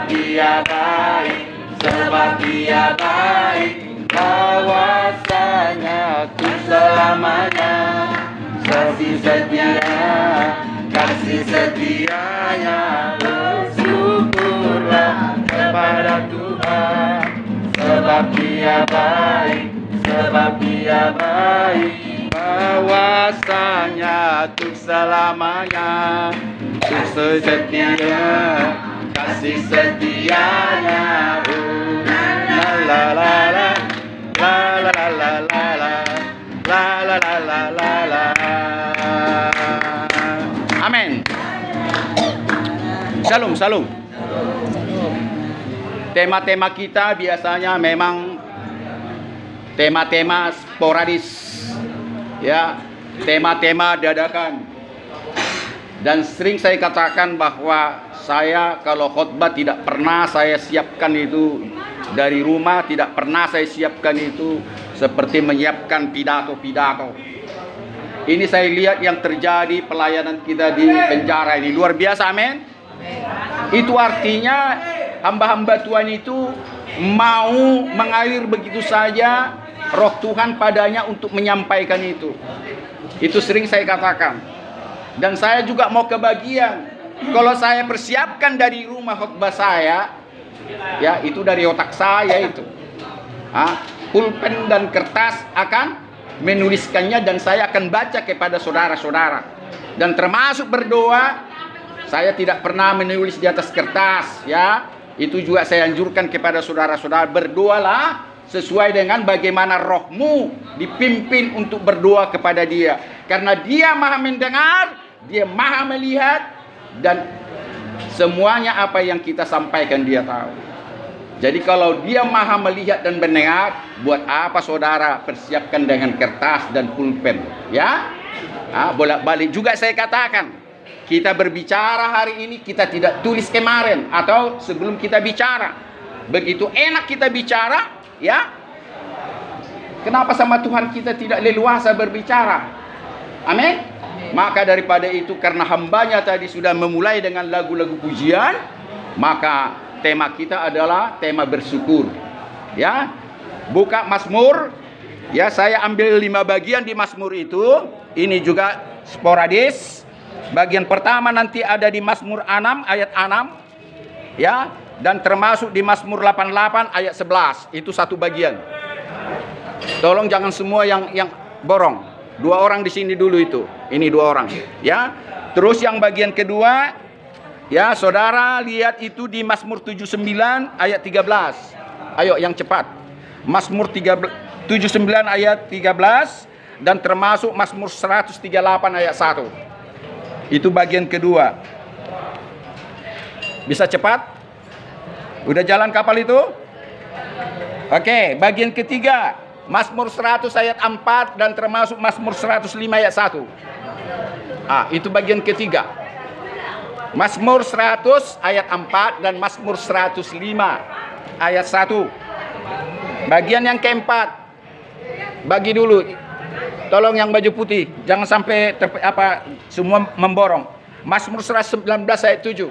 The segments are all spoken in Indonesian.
sebab Dia baik, sebab Dia baik, kuasanya untuk selamanya. Kasih setia, kasih setianya, bersyukurlah kepada Tuhan. Sebab Dia baik, sebab Dia baik, kuasanya untuk selamanya. Untuk setia, kasih setianya. La la la la, la la la la la la, la la la la la la. Amin. Shalom, shalom. Tema-tema kita biasanya memang tema-tema sporadis, ya, tema-tema dadakan. Dan sering saya katakan bahwa saya kalau khotbah tidak pernah saya siapkan itu dari rumah, tidak pernah saya siapkan itu seperti menyiapkan pidato-pidato. Ini saya lihat yang terjadi pelayanan kita di penjara ini luar biasa, amin. Itu artinya hamba-hamba Tuhan itu mau mengalir begitu saja roh Tuhan padanya untuk menyampaikan itu. Itu sering saya katakan. Dan saya juga mau kebagian. Kalau saya persiapkan dari rumah khotbah saya, ya itu dari otak saya itu. Pulpen dan kertas akan menuliskannya dan saya akan baca kepada saudara-saudara. Dan termasuk berdoa, saya tidak pernah menulis di atas kertas, ya. Itu juga saya anjurkan kepada saudara-saudara, berdoalah sesuai dengan bagaimana rohmu dipimpin untuk berdoa kepada Dia. Karena Dia maha mendengar, Dia maha melihat, dan semuanya apa yang kita sampaikan Dia tahu. Jadi kalau Dia maha melihat dan mendengar, buat apa saudara persiapkan dengan kertas dan pulpen, ya? Bolak-balik juga saya katakan, kita berbicara hari ini kita tidak tulis kemarin atau sebelum kita bicara. Begitu enak kita bicara, ya. Kenapa sama Tuhan kita tidak leluasa berbicara? Amin. Maka daripada itu, karena hambanya tadi sudah memulai dengan lagu-lagu pujian, maka tema kita adalah tema bersyukur. Ya, buka Mazmur. Ya, saya ambil 5 bagian di Mazmur itu. Ini juga sporadis. Bagian pertama nanti ada di Mazmur 6 ayat 6. Ya, dan termasuk di Mazmur 88 ayat 11. Itu satu bagian. Tolong jangan semua yang borong. 2 orang di sini dulu itu. Ini 2 orang, ya. Terus yang bagian kedua, ya, saudara lihat itu di Mazmur 79 ayat 13. Ayo yang cepat. Mazmur 79 ayat 13 dan termasuk Mazmur 138 ayat 1. Itu bagian kedua. Bisa cepat? Udah jalan kapal itu? Oke, bagian ketiga. Mazmur 100 ayat 4 dan termasuk Mazmur 105 ayat 1. Itu bagian ketiga. Mazmur 100 ayat 4 dan Mazmur 105 ayat 1. Bagian yang keempat. Bagi dulu. Tolong yang baju putih, jangan sampai semua memborong. Mazmur 119 ayat 7.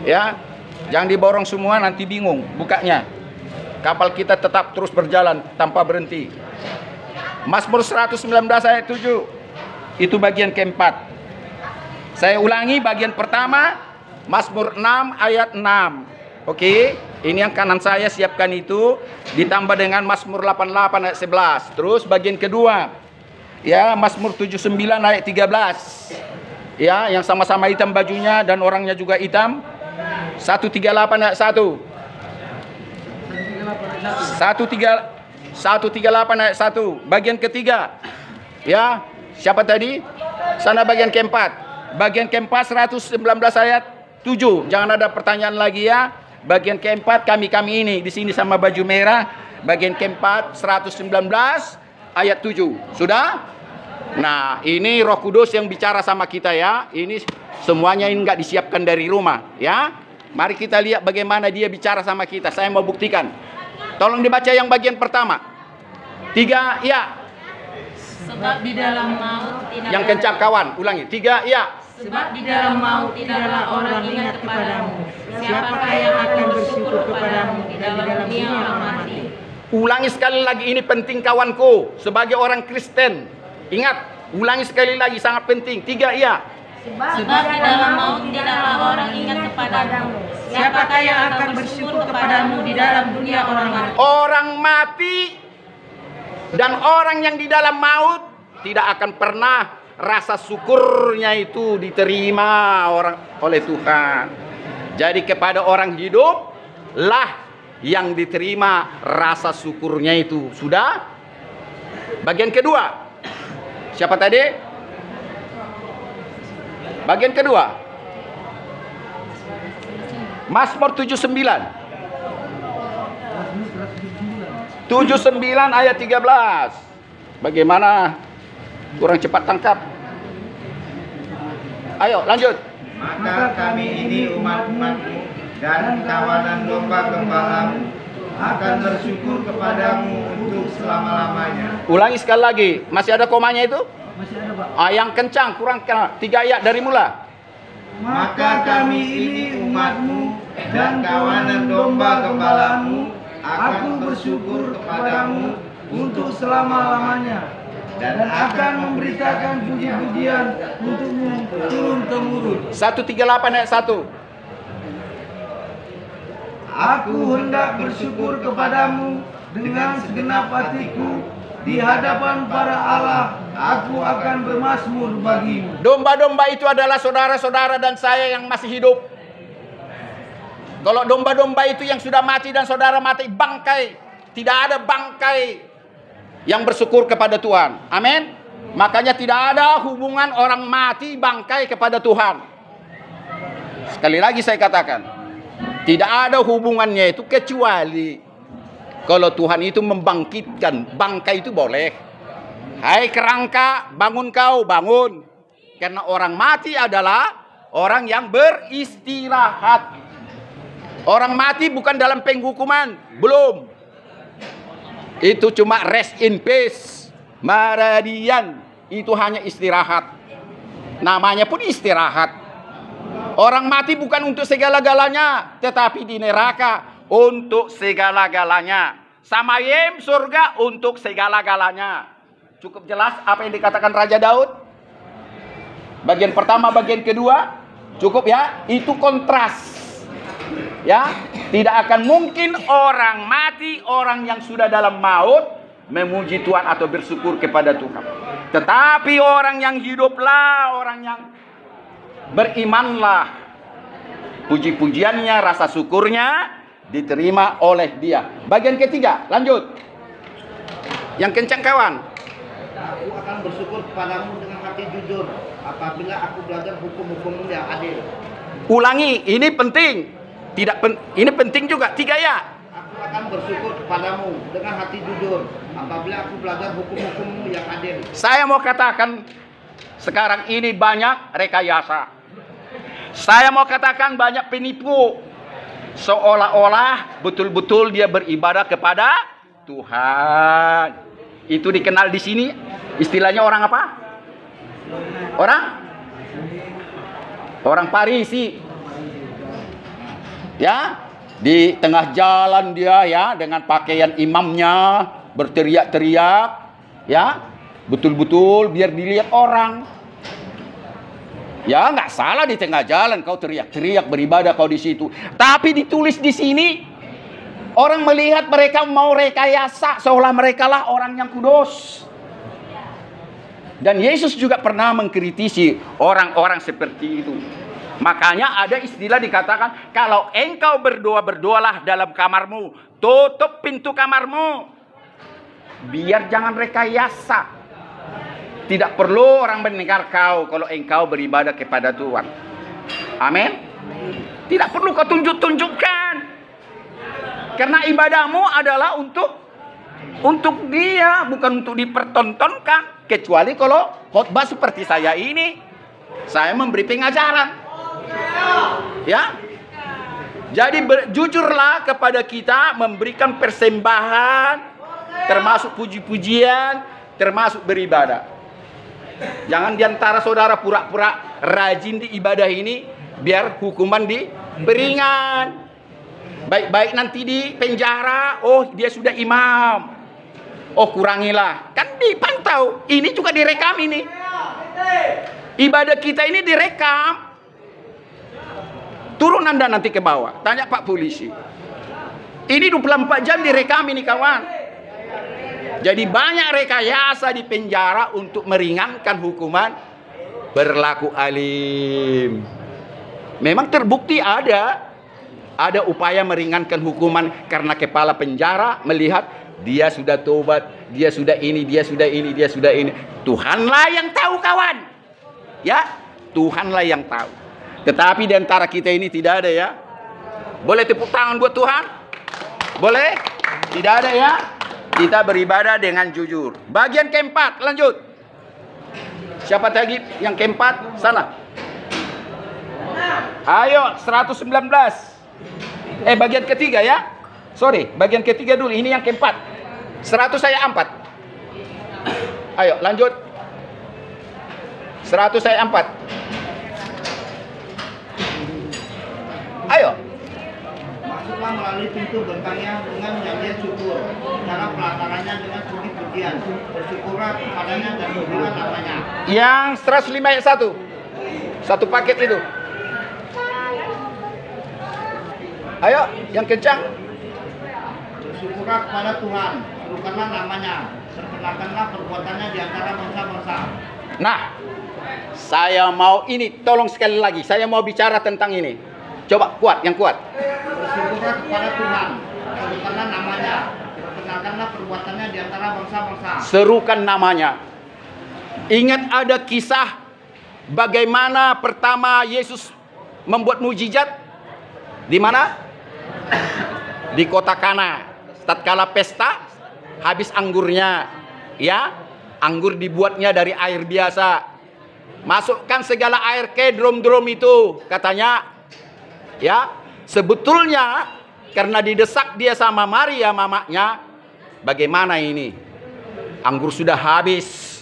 Ya. Jangan diborong semua, nanti bingung bukanya. Kapal kita tetap terus berjalan tanpa berhenti. Mazmur 119 ayat 7. Itu bagian keempat. Saya ulangi bagian pertama. Mazmur 6 ayat 6. Oke. Ini yang kanan saya siapkan itu. Ditambah dengan Mazmur 88 ayat 11. Terus bagian kedua. Ya, Mazmur 79 ayat 13. Ya, yang sama-sama hitam bajunya dan orangnya juga hitam. 138 ayat 1. 138 ayat 1. Bagian ketiga. Ya, siapa tadi? Sana bagian keempat. Bagian keempat 119 ayat 7. Jangan ada pertanyaan lagi ya. Bagian keempat kami ini di sini sama baju merah. Bagian keempat 119 ayat 7. Sudah? Nah, ini Roh Kudus yang bicara sama kita ya. Ini semuanya ini enggak disiapkan dari rumah ya. Mari kita lihat bagaimana dia bicara sama kita. Saya mau buktikan. Tolong dibaca yang bagian pertama. 3 ya. Sebab di dalam maut tidak yang kencang kawan. Ulangi. 3 ya. Sebab di dalam maut tidaklah orang ingat kepadamu. Siapakah yang akan bersyukur kepadamu di dalam dunia orang mati? Ulangi sekali lagi, ini penting kawanku. Sebagai orang Kristen, ingat, ulangi sekali lagi, sangat penting. 3 iya. Sebab di dalam maut tidaklah orang ingat kepadamu. Siapakah yang akan bersyukur kepadamu di dalam dunia orang mati? Orang mati dan orang yang di dalam maut tidak akan pernah rasa syukurnya itu diterima oleh Tuhan. Jadi kepada orang hidup lah yang diterima rasa syukurnya itu. Sudah? Bagian kedua. Siapa tadi? Bagian kedua. Mazmur 79. 79 ayat 13. Bagaimana? Kurang cepat tangkap. Ayo lanjut. Maka kami ini umat-umatmu dan kawanan domba gembalamu akan bersyukur kepadamu untuk selama-lamanya. Ulangi sekali lagi. Masih ada komanya itu? Masih ada, Pak. Yang kencang, kurang 3 ayat dari mula. Maka kami ini umatmu dan kawanan domba gembalamu akan bersyukur kepadamu untuk selama-lamanya, dan akan memberitakan puji-pujian untukmu turun-temurun. 138 ayat 1. Aku hendak bersyukur kepadamu dengan segenap hatiku, di hadapan para Allah aku akan bermazmur bagimu. Domba-domba itu adalah saudara-saudara dan saya yang masih hidup. Kalau domba-domba itu yang sudah mati dan saudara mati, bangkai. Tidak ada bangkai yang bersyukur kepada Tuhan. Amin. Makanya tidak ada hubungan orang mati bangkai kepada Tuhan. Sekali lagi saya katakan, tidak ada hubungannya itu, kecuali kalau Tuhan itu membangkitkan. Bangkai itu boleh. Hai kerangka, bangun kau, bangun. Karena orang mati adalah orang yang beristirahat. Orang mati bukan dalam penghukuman, belum. Itu cuma rest in peace, maradian. Itu hanya istirahat. Namanya pun istirahat. Orang mati bukan untuk segala-galanya, tetapi di neraka untuk segala-galanya. Samayem surga untuk segala-galanya. Cukup jelas apa yang dikatakan Raja Daud? Bagian pertama, bagian kedua, cukup ya? Itu kontras. Ya, tidak akan mungkin orang mati, orang yang sudah dalam maut memuji Tuhan atau bersyukur kepada Tuhan. Tetapi orang yang hiduplah, orang yang berimanlah, puji-pujiannya, rasa syukurnya diterima oleh dia. Bagian ketiga, lanjut. Yang kencang kawan. Aku akan bersyukur kepadamu dengan hati jujur, apabila aku belajar hukum-hukummu yang adil. Ulangi, ini penting. Ini penting juga. 3 ya. Aku akan bersyukur kepadamu dengan hati jujur, apabila aku belajar hukum-hukummu yang adil. Saya mau katakan, sekarang ini banyak rekayasa. Saya mau katakan banyak penipu. Seolah-olah betul-betul dia beribadah kepada Tuhan. Itu dikenal di sini istilahnya orang apa? Orang Parisi. Ya, di tengah jalan dia ya dengan pakaian imamnya berteriak-teriak, ya, betul-betul biar dilihat orang. Ya, nggak salah di tengah jalan kau teriak-teriak beribadah kau di situ. Tapi ditulis di sini orang melihat mereka mau rekayasa seolah mereka lah orang yang kudus. Dan Yesus juga pernah mengkritisi orang-orang seperti itu. Makanya ada istilah dikatakan, kalau engkau berdoa, berdoalah dalam kamarmu, tutup pintu kamarmu, biar jangan rekayasa. Tidak perlu orang mendengar kau kalau engkau beribadah kepada Tuhan. Amin. Tidak perlu kau tunjuk-tunjukkan, karena ibadahmu adalah untuk dia, bukan untuk dipertontonkan. Kecuali kalau khotbah seperti saya ini, saya memberi pengajaran. Ya, jadi jujurlah kepada kita, memberikan persembahan, termasuk puji-pujian, termasuk beribadah. Jangan diantara saudara pura-pura rajin di ibadah ini biar hukuman diperingan. Baik-baik nanti di penjara, oh dia sudah imam, oh kurangilah. Kan dipantau, ini juga direkam ini. Ibadah kita ini direkam. Turun Anda nanti ke bawah, tanya Pak Polisi. Ini 24 jam direkam ini kawan. Jadi banyak rekayasa di penjara untuk meringankan hukuman berlaku alim. Memang terbukti ada upaya meringankan hukuman karena kepala penjara melihat dia sudah tobat, dia sudah ini, dia sudah ini, dia sudah ini. Tuhanlah yang tahu kawan. Ya, Tuhanlah yang tahu. Tetapi di antara kita ini tidak ada ya. Boleh tepuk tangan buat Tuhan? Boleh? Tidak ada ya. Kita beribadah dengan jujur. Bagian keempat, lanjut. Siapa lagi yang keempat? Sana. Ayo, 119. Bagian ketiga ya. Sorry, bagian ketiga dulu. Ini yang keempat. 100 saya 4. Ayo, lanjut. 100 saya 4. Ayo. Masuklah melalui pintu gerbangnya dengan nyanyian syukur. Cara pelatarannya dengan puji-pujian. Bersyukurlah kepadanya dan pujilah namanya. Yang 105 ayat 1. Satu paket itu. Ayo, yang kencang. Bersyukurlah kepada Tuhan, serukanlah namanya, perkenalkanlah perbuatannya di antara bangsa-bangsa. Nah, saya mau ini, tolong sekali lagi, saya mau bicara tentang ini. Coba kuat, yang kuat. Bersyukurlah kepada Tuhan, serukanlah namanya, perkenalkanlah perbuatannya di antara bangsa-bangsa. Serukan namanya. Ingat ada kisah bagaimana pertama Yesus membuat mujizat di mana? Di kota Kana. Tatkala pesta, habis anggurnya, ya, anggur dibuatnya dari air biasa. Masukkan segala air ke drum-drum itu, katanya, ya, sebetulnya karena didesak dia sama Maria mamanya, bagaimana ini? Anggur sudah habis,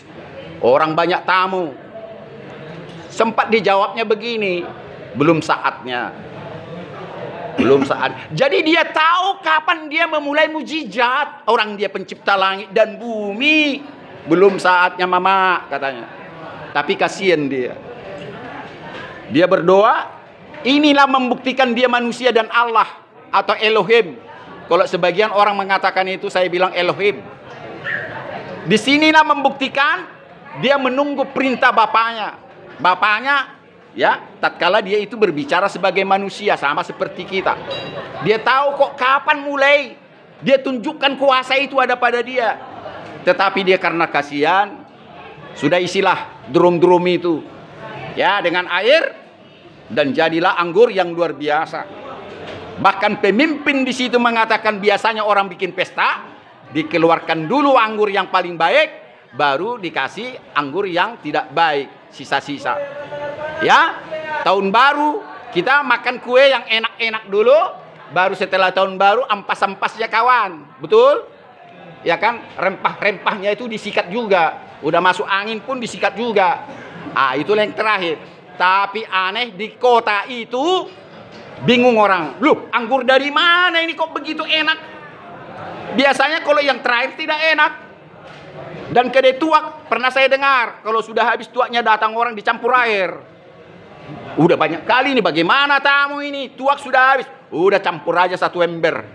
orang banyak tamu. Sempat dijawabnya begini, belum saatnya. Belum saat. Jadi dia tahu kapan dia memulai mujizat. Orang dia pencipta langit dan bumi. Belum saatnya mama, katanya. Tapi kasihan dia. Dia berdoa. Inilah membuktikan dia manusia dan Allah. Atau Elohim. Kalau sebagian orang mengatakan itu, saya bilang Elohim. Disinilah membuktikan dia menunggu perintah bapaknya. Bapaknya, ya, tatkala dia itu berbicara sebagai manusia sama seperti kita. Dia tahu kok kapan mulai dia tunjukkan kuasa itu ada pada dia. Tetapi dia karena kasihan sudah isilah drum-drum itu, ya, dengan air dan jadilah anggur yang luar biasa. Bahkan pemimpin di situ mengatakan biasanya orang bikin pesta dikeluarkan dulu anggur yang paling baik, baru dikasih anggur yang tidak baik, sisa-sisa. Ya, tahun baru kita makan kue yang enak-enak dulu, baru setelah tahun baru ampas-ampasnya kawan, betul? Ya kan, rempah-rempahnya itu disikat juga, udah masuk angin pun disikat juga. Ah, itulah yang terakhir. Tapi aneh di kota itu bingung orang, loh, anggur dari mana ini kok begitu enak? Biasanya kalau yang terakhir tidak enak. Dan kedai tuak pernah saya dengar, kalau sudah habis tuaknya datang orang dicampur air. Udah banyak kali nih, bagaimana tamu ini? Tuak sudah habis, udah campur aja satu ember,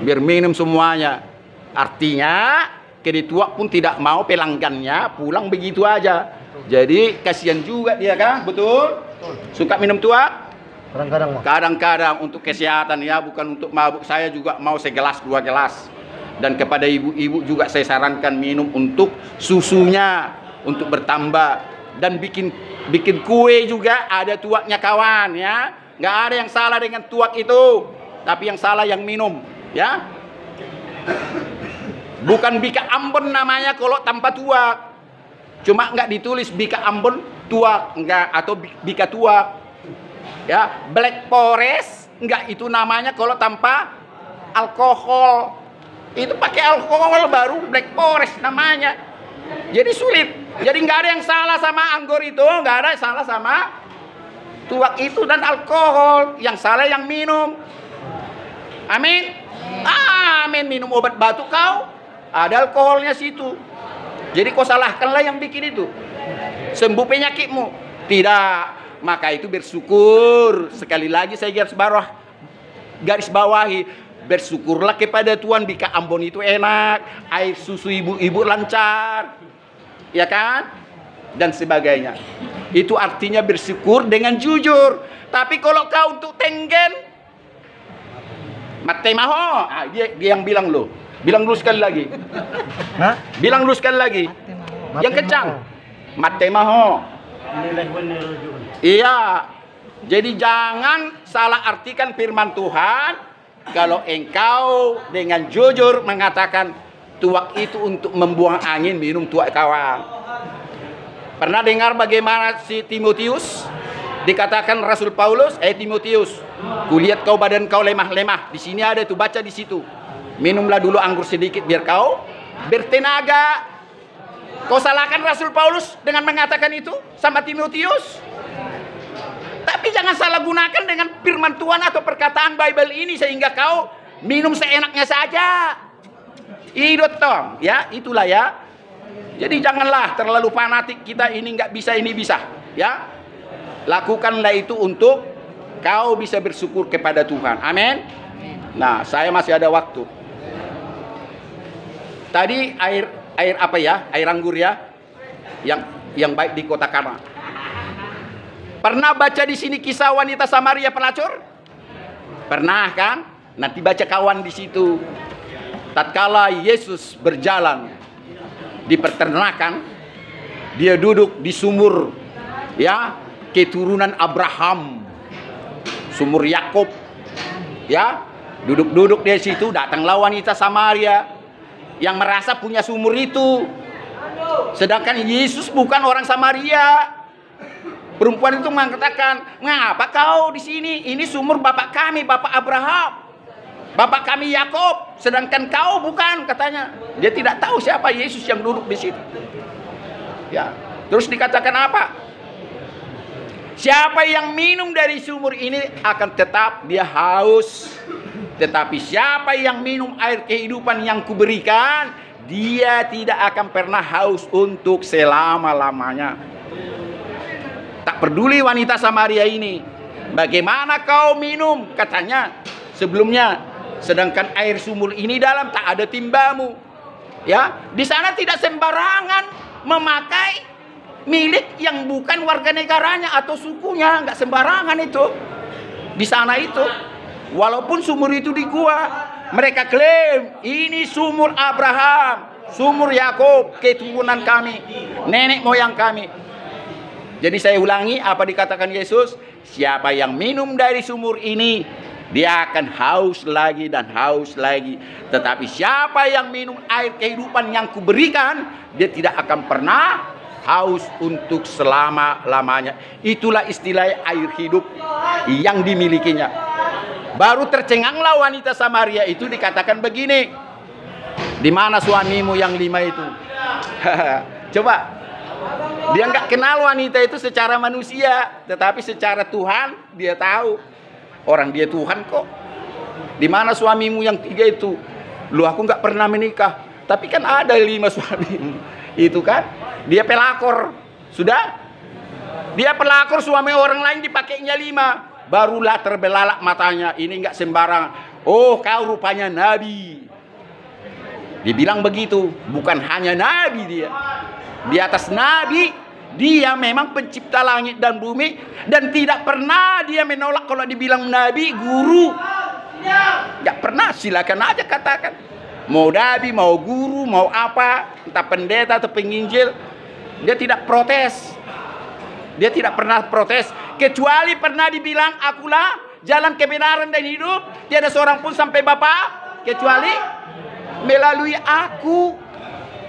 biar minum semuanya. Artinya kedai tuak pun tidak mau pelanggannya pulang begitu aja. Jadi kasihan juga dia kan, betul? Suka minum tuak? Kadang-kadang untuk kesehatan ya, bukan untuk mabuk. Saya juga mau segelas 2 gelas. Dan kepada ibu-ibu juga saya sarankan minum untuk susunya, untuk bertambah. Dan bikin kue juga ada tuaknya kawan ya. Nggak ada yang salah dengan tuak itu, tapi yang salah yang minum ya. Bukan Bika Ambon namanya kalau tanpa tuak. Cuma nggak ditulis Bika Ambon tuak enggak, atau Bika tuak. Ya, Black Forest enggak, itu namanya kalau tanpa alkohol. Itu pakai alkohol baru Black Forest namanya. Jadi sulit. Jadi nggak ada yang salah sama anggur itu, nggak ada yang salah sama tuak itu dan alkohol. Yang salah yang minum. Amin. Amin. Minum obat batuk kau, ada alkoholnya situ. Jadi kau salahkanlah yang bikin itu. Sembuh penyakitmu. Tidak. Maka itu bersyukur. Sekali lagi saya garis bawahi. Bersyukurlah kepada Tuhan jika Ambon itu enak, air susu ibu-ibu lancar, ya kan? Dan sebagainya. Itu artinya bersyukur dengan jujur. Tapi kalau kau untuk tenggen, mate maho, dia yang bilang lo. Bilang dulu sekali lagi. Hah? Bilang dulu sekali lagi. Yang kencang. Mate maho. Iya. Jadi jangan salah artikan firman Tuhan. Kalau engkau dengan jujur mengatakan tuak itu untuk membuang angin, minum tuak kawan. Pernah dengar bagaimana si Timotius dikatakan Rasul Paulus, Timotius, kulihat kau badan kau lemah-lemah. Di sini ada tuh, baca di situ. Minumlah dulu anggur sedikit biar kau bertenaga. Kau salahkan Rasul Paulus dengan mengatakan itu sama Timotius. Tapi jangan salah gunakan dengan firman Tuhan atau perkataan Bible ini sehingga kau minum seenaknya saja. Idot tong, ya, itulah ya. Jadi janganlah terlalu fanatik, kita ini nggak bisa, ini bisa, ya. Lakukanlah itu untuk kau bisa bersyukur kepada Tuhan. Amin. Nah, saya masih ada waktu. Tadi air apa ya? Air anggur ya. Yang baik di kota Kana. Pernah baca di sini kisah wanita Samaria pelacur? Pernah kan? Nanti baca kawan di situ. Tatkala Yesus berjalan di peternakan, dia duduk di sumur, ya, keturunan Abraham, sumur Yakub, ya, duduk-duduk di situ. Datanglah wanita Samaria yang merasa punya sumur itu, sedangkan Yesus bukan orang Samaria. Perempuan itu mengatakan, ngapa kau di sini? Ini sumur bapak kami, bapak Abraham, bapak kami Yakub. Sedangkan kau bukan, katanya. Dia tidak tahu siapa Yesus yang duduk di situ. Ya, terus dikatakan apa? Siapa yang minum dari sumur ini akan tetap dia haus. Tetapi siapa yang minum air kehidupan yang kuberikan, dia tidak akan pernah haus untuk selama-lamanya. Tak peduli wanita Samaria ini, bagaimana kau minum, katanya sebelumnya, sedangkan air sumur ini dalam, tak ada timbamu. Ya, di sana tidak sembarangan memakai milik yang bukan warga negaranya atau sukunya, nggak sembarangan itu. Di sana itu, walaupun sumur itu di gua, mereka klaim ini sumur Abraham, sumur Yakub, keturunan kami, nenek moyang kami. Jadi saya ulangi apa dikatakan Yesus, siapa yang minum dari sumur ini, dia akan haus lagi dan haus lagi. Tetapi siapa yang minum air kehidupan yang kuberikan, dia tidak akan pernah haus untuk selama-lamanya. Itulah istilah air hidup yang dimilikinya. Baru tercenganglah wanita Samaria itu, dikatakan begini, di mana suamimu yang 5 itu? Coba. Dia nggak kenal wanita itu secara manusia, tetapi secara Tuhan dia tahu. Orang dia Tuhan kok. Di mana suamimu yang 3 itu? Lu, aku nggak pernah menikah, tapi kan ada 5 suamimu. Itu kan? Dia pelakor. Sudah? Dia pelakor, suami orang lain dipakainya 5. Barulah terbelalak matanya. Ini nggak sembarang. Oh, kau rupanya nabi. Dibilang begitu. Bukan hanya nabi dia. Di atas nabi, dia memang pencipta langit dan bumi, dan tidak pernah dia menolak kalau dibilang nabi, guru. Gak pernah, silakan aja katakan. Mau nabi, mau guru, mau apa, entah pendeta atau penginjil, dia tidak protes. Dia tidak pernah protes, kecuali pernah dibilang, akulah jalan kebenaran dan hidup, tiada seorang pun sampai Bapa kecuali melalui aku.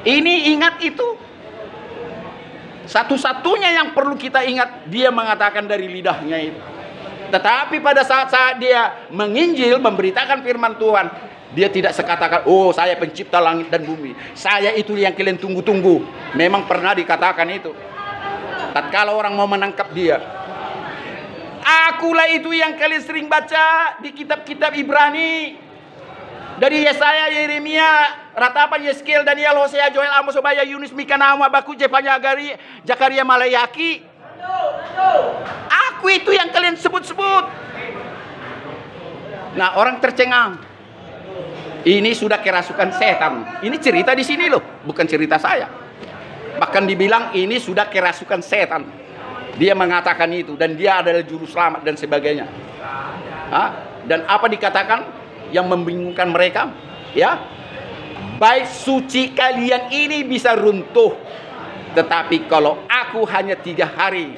Ini ingat itu. Satu-satunya yang perlu kita ingat, dia mengatakan dari lidahnya itu. Tetapi pada saat-saat dia menginjil, memberitakan firman Tuhan, Dia tidak sekatakan, oh saya pencipta langit dan bumi, saya itu yang kalian tunggu-tunggu. Memang pernah dikatakan itu. Tatkala orang mau menangkap dia, akulah itu yang kalian sering baca di kitab-kitab Ibrani. Dari Yesaya, Yeremia, Ratapan, Yeskiel, Daniel, Hosea, Joel, Amos, Obaya, Yunus, Mika, Nahum, Habakuk, Zefanya, Zakaria, Malayaki. Aku itu yang kalian sebut-sebut. Nah, orang tercengang. Ini sudah kerasukan setan. Ini cerita di sini loh, bukan cerita saya. Bahkan dibilang ini sudah kerasukan setan. Dia mengatakan itu, dan dia adalah juru selamat dan sebagainya. Dan apa dikatakan yang membingungkan mereka? Ya, bait suci kalian ini bisa runtuh, tetapi kalau aku hanya 3 hari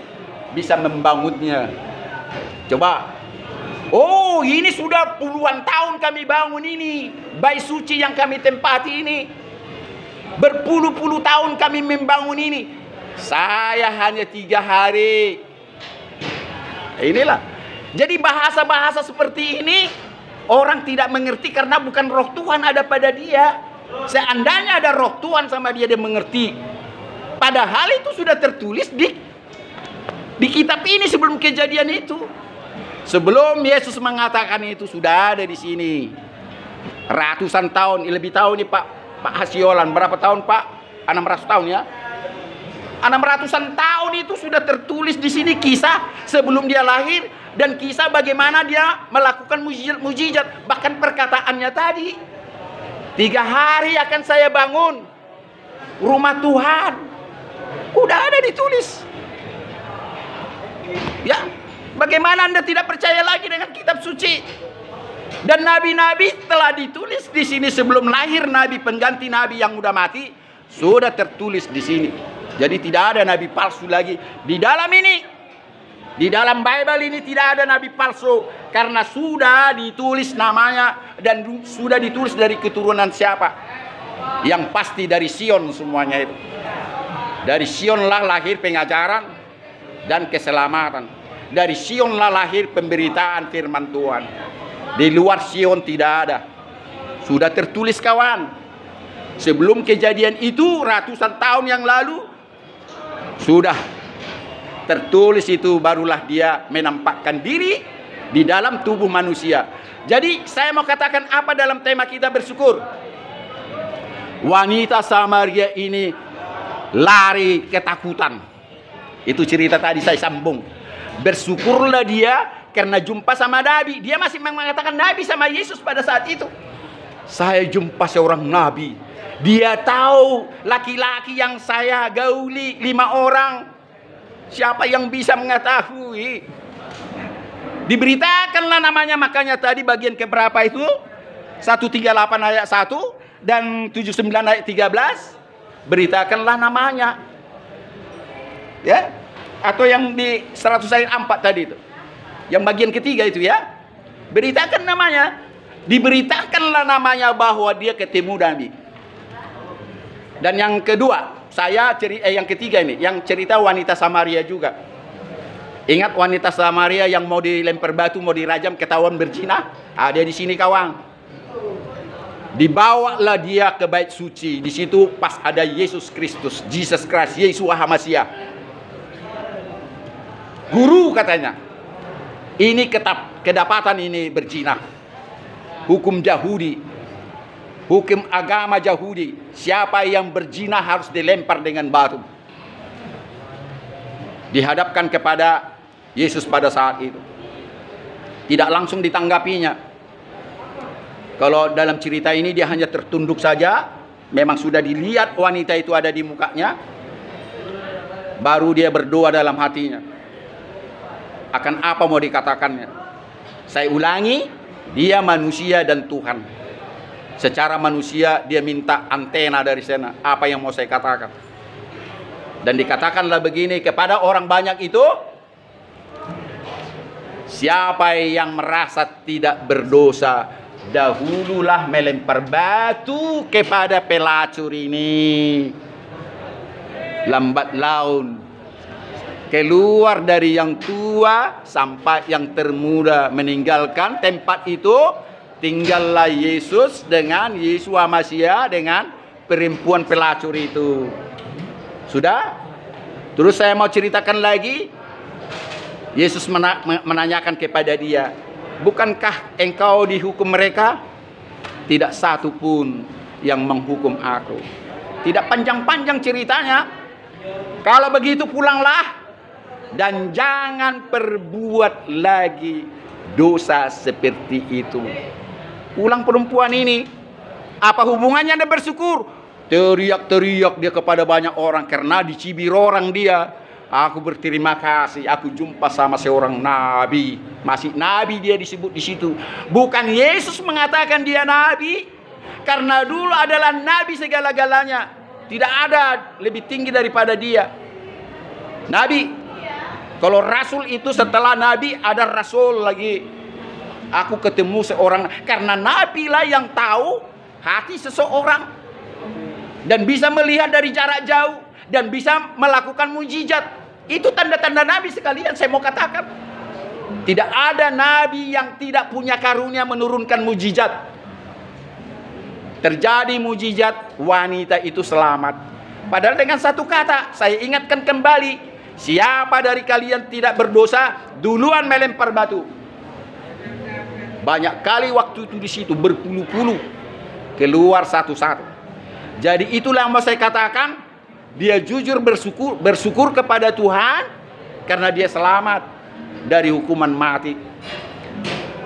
bisa membangunnya. Coba. Oh, ini sudah puluhan tahun kami bangun ini. Bait suci yang kami tempati ini. Berpuluh-puluh tahun kami membangun ini. Saya hanya 3 hari. Inilah. Jadi bahasa-bahasa seperti ini orang tidak mengerti karena bukan roh Tuhan ada pada dia. Seandainya ada roh Tuhan sama dia, dia mengerti. Padahal itu sudah tertulis di kitab ini sebelum kejadian itu. Sebelum Yesus mengatakan itu sudah ada di sini. Ratusan tahun, lebih tahun nih Pak Hasiolan. Berapa tahun Pak? 600 tahun ya. 600-an tahun itu sudah tertulis di sini kisah sebelum dia lahir dan kisah bagaimana dia melakukan mujizat. Bahkan perkataannya tadi, 3 hari akan saya bangun rumah Tuhan. Udah ada ditulis. Ya, bagaimana Anda tidak percaya lagi dengan kitab suci? Dan nabi-nabi telah ditulis di sini sebelum lahir nabi pengganti nabi yang udah mati sudah tertulis di sini. Jadi tidak ada nabi palsu lagi di dalam ini. Di dalam Bible ini tidak ada nabi palsu karena sudah ditulis namanya dan sudah ditulis dari keturunan siapa? Yang pasti dari Sion semuanya itu. Dari Sionlah lahir pengajaran dan keselamatan. Dari Sionlah lahir pemberitaan firman Tuhan. Di luar Sion tidak ada. Sudah tertulis kawan. Sebelum kejadian itu ratusan tahun yang lalu sudah tertulis itu, barulah dia menampakkan diri di dalam tubuh manusia. Jadi saya mau katakan apa dalam tema kita bersyukur? Wanita Samaria ini lari ketakutan. Itu cerita tadi saya sambung. Bersyukurlah dia karena jumpa sama nabi. Dia masih mengatakan nabi sama Yesus pada saat itu. Saya jumpa seorang nabi. Dia tahu laki-laki yang saya gauli 5 orang. Siapa yang bisa mengetahui? Diberitakanlah namanya. Makanya tadi bagian keberapa itu? 138 ayat 1 dan 79 ayat 13. Beritakanlah namanya. Ya? Atau yang di 100 ayat 4 tadi itu. Yang bagian ketiga itu ya. Beritakan namanya. Diberitakanlah namanya bahwa dia ketemu nabi. Dan yang kedua, yang ketiga ini, yang cerita wanita Samaria juga. Ingat wanita Samaria yang mau dilempar batu, mau dirajam, ketahuan berzina? Ada di sini kawan. Dibawalah dia ke bait suci. Di situ pas ada Yesus Kristus, Jesus Christ, Yeshua HaMashiach. Guru katanya, ini kedapatan ini berzina. Hukum Yahudi. Hukum agama Yahudi, siapa yang berzina harus dilempar dengan batu. Dihadapkan kepada Yesus pada saat itu. Tidak langsung ditanggapinya. Kalau dalam cerita ini dia hanya tertunduk saja. Memang sudah dilihat wanita itu ada di mukanya. Baru dia berdoa dalam hatinya. Akan apa mau dikatakannya? Saya ulangi, dia manusia dan Tuhan. Secara manusia dia minta antena dari sana. Apa yang mau saya katakan? Dan dikatakanlah begini kepada orang banyak itu. Siapa yang merasa tidak berdosa, dahululah melempar batu kepada pelacur ini. Lambat laun keluar dari yang tua sampai yang termuda meninggalkan tempat itu. tinggallah Yesus dengan Yeshua Mashiach dengan perempuan pelacur itu. Sudah? Terus saya mau ceritakan lagi. Yesus menanyakan kepada dia, bukankah engkau dihukum mereka? Tidak satu pun yang menghukum aku. Tidak panjang-panjang ceritanya. Kalau begitu pulanglah dan jangan perbuat lagi dosa seperti itu. Pulang perempuan ini. Apa hubungannya Anda bersyukur? Teriak-teriak dia kepada banyak orang karena dicibir orang dia. Aku berterima kasih, aku jumpa sama seorang nabi. Masih nabi dia disebut di situ. Bukan Yesus mengatakan dia nabi, karena dulu adalah nabi segala-galanya. Tidak ada lebih tinggi daripada dia. Nabi. Kalau rasul itu setelah nabi ada rasul lagi. Aku ketemu seorang, karena nabi lah yang tahu hati seseorang dan bisa melihat dari jarak jauh dan bisa melakukan mujizat. Itu tanda-tanda nabi sekalian, saya mau katakan. Tidak ada nabi yang tidak punya karunia menurunkan mujizat. Terjadi mujizat, wanita itu selamat. Padahal dengan satu kata, saya ingatkan kembali, siapa dari kalian tidak berdosa, duluan melempar batu. Banyak kali waktu itu di situ berpuluh-puluh, keluar satu-satu. Jadi itulah yang mau saya katakan, dia jujur bersyukur kepada Tuhan karena dia selamat dari hukuman mati.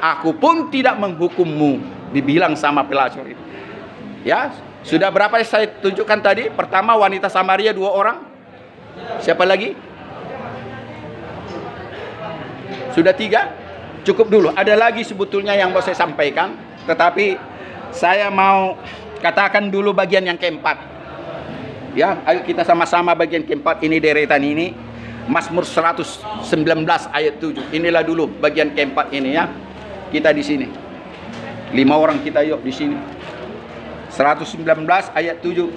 Aku pun tidak menghukummu, dibilang sama pelacur itu. Ya, sudah berapa saya tunjukkan tadi? Pertama wanita Samaria 2 orang. Siapa lagi? Sudah 3. Cukup dulu. Ada lagi sebetulnya yang mau saya sampaikan, tetapi saya mau katakan dulu bagian yang keempat. Ya, ayo kita sama-sama bagian keempat ini, deretan ini. Mazmur 119 ayat 7. Inilah dulu bagian keempat ini ya. Kita di sini. 5 orang kita yuk di sini. 119 ayat 7.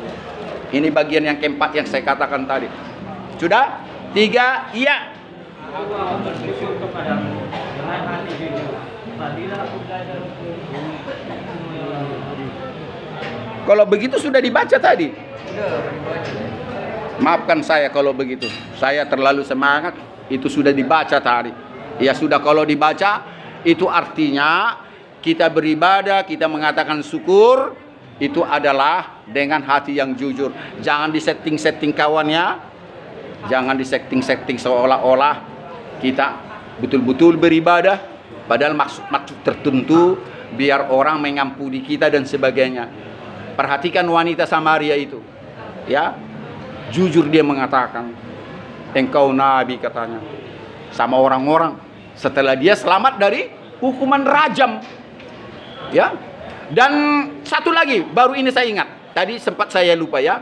Ini bagian yang keempat yang saya katakan tadi. Sudah? 3, iya. Kalau begitu sudah dibaca tadi. Maafkan saya kalau begitu. Saya terlalu semangat. Itu sudah dibaca tadi. Ya sudah, kalau dibaca itu artinya kita beribadah, kita mengatakan syukur, itu adalah dengan hati yang jujur. Jangan disetting-setting kawannya. Jangan disetting-setting seolah-olah kita betul-betul beribadah, padahal maksud tertentu biar orang mengampuni kita dan sebagainya. Perhatikan wanita Samaria itu, ya, jujur dia mengatakan, engkau nabi katanya, sama orang-orang setelah dia selamat dari hukuman rajam, ya. Dan satu lagi, baru ini saya ingat, tadi sempat saya lupa ya.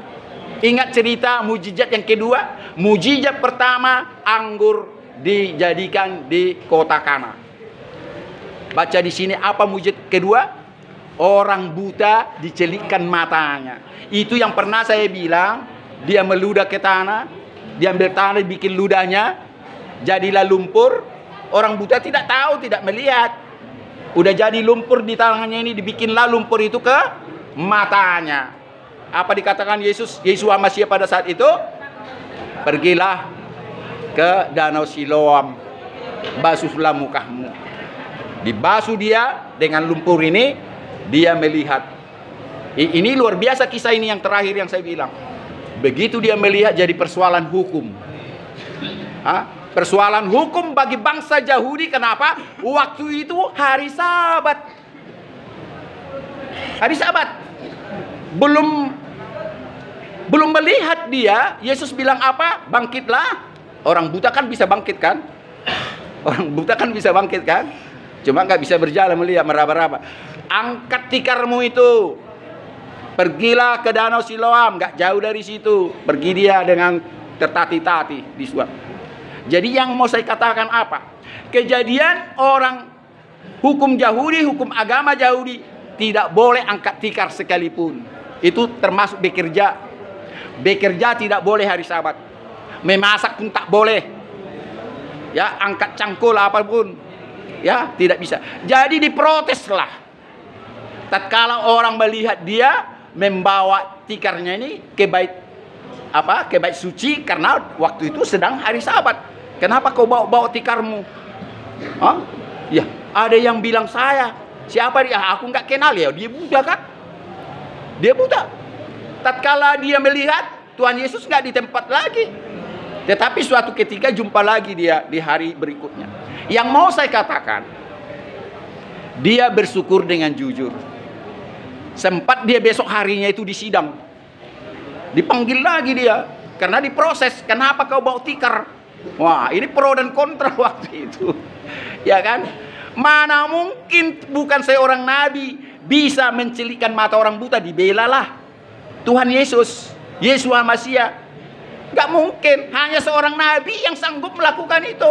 Ingat cerita mujizat yang kedua. Mujizat pertama, anggur dijadikan di kota Kana. Baca di sini apa mujizat kedua? Orang buta dicelikkan matanya. Itu yang pernah saya bilang, dia meludah ke tanah, diambil tanah, bikin ludahnya, jadilah lumpur. Orang buta tidak tahu, tidak melihat. Udah jadi lumpur di tangannya ini, dibikinlah lumpur itu ke matanya. Apa dikatakan Yesus Mashiach pada saat itu? Pergilah ke Danau Siloam, basuhlah mukamu. Dibasuh dia dengan lumpur ini, dia melihat. Ini luar biasa kisah ini yang terakhir yang saya bilang. Begitu dia melihat, jadi persoalan hukum. Persoalan hukum bagi bangsa Yahudi. Kenapa? Waktu itu hari Sabat. Hari Sabat. Belum melihat dia, Yesus bilang apa? Bangkitlah. Orang buta kan bisa bangkit kan? Orang buta kan bisa bangkit kan? Cuma nggak bisa berjalan, melihat, meraba-raba. Angkat tikarmu itu. Pergilah ke Danau Siloam, nggak jauh dari situ. Pergi dia dengan tertati-tati di suap. Jadi yang mau saya katakan apa? Kejadian orang hukum Yahudi, hukum agama Yahudi, tidak boleh angkat tikar sekalipun. Itu termasuk bekerja. Bekerja tidak boleh hari Sabat. Memasak pun tak boleh. Ya, angkat cangkul apapun. Ya, tidak bisa. Jadi diproteslah tatkala orang melihat dia membawa tikarnya ini ke bait suci, karena waktu itu sedang hari Sabat. Kenapa kau bawa tikarmu? Hah? Ya, ada yang bilang saya. Siapa dia? Aku nggak kenal ya. Dia buta kan? Dia buta. Tatkala dia melihat Tuhan Yesus nggak di tempat lagi. Tetapi suatu ketika jumpa lagi dia di hari berikutnya. Yang mau saya katakan, dia bersyukur dengan jujur. Sempat dia besok harinya itu disidang. Dipanggil lagi dia. Karena diproses. Kenapa kau bawa tikar? Wah, ini pro dan kontra waktu itu. Ya kan? Mana mungkin bukan seorang nabi bisa mencelikkan mata orang buta, dibelalah Tuhan Yesus, Yeshua Masia. Gak mungkin, hanya seorang nabi yang sanggup melakukan itu.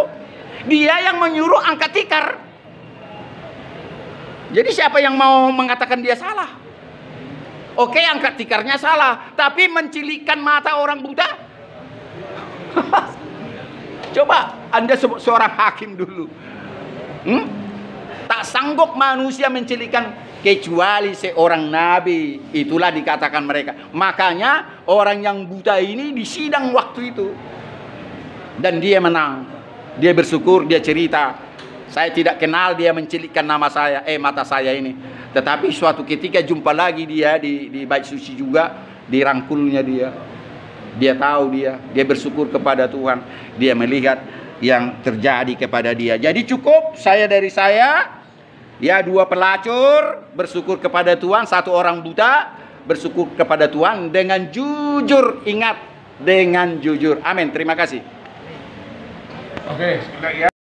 Dia yang menyuruh angkat tikar. Jadi siapa yang mau mengatakan dia salah? Oke, angkat tikarnya salah, tapi mencilikkan mata orang buta? Coba Anda seorang hakim dulu. Tak sanggup manusia mencilikkan kecuali seorang nabi. Itulah dikatakan mereka. Makanya orang yang buta ini disidang waktu itu. Dan dia menang. Dia bersyukur, dia cerita. Saya tidak kenal dia mencilikkan mata saya ini. Tetapi suatu ketika jumpa lagi dia di bait suci juga, dirangkulnya dia. Dia tahu dia bersyukur kepada Tuhan. Dia melihat yang terjadi kepada dia. Jadi cukup dari saya. Ya, 2 pelacur bersyukur kepada Tuhan, 1 orang buta bersyukur kepada Tuhan dengan jujur. Ingat, dengan jujur. Amin. Terima kasih. Oke, sebentar ya.